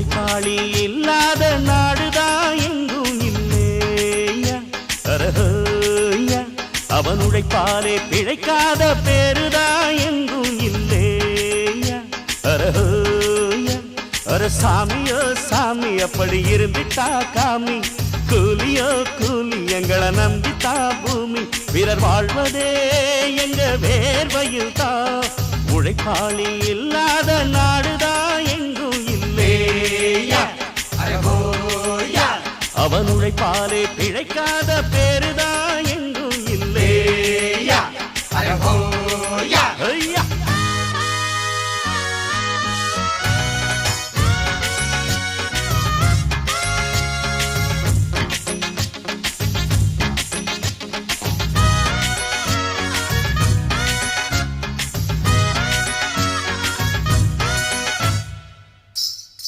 உழைப்பாளி இல்லாத நாடுதான் எங்கும் இல்லையா அரஹோயா அவன் உழைப்பாலே பிழைக்காத பேருதான் எங்கும் இல்லையா அரஹோயா அர சாமியோ சாமி அப்படி இருந்துட்டா காமி கூலியோ கூலி எங்களை நம்பித்தா பூமி பிறர் வாழ்வதே எங்க வேர்வையில் தான் உழைப்பாளி இல்லாத நாடுதான் எங்கும் இல்லையா அவன் உழைப்பாலே பிழைக்காத பேருதான்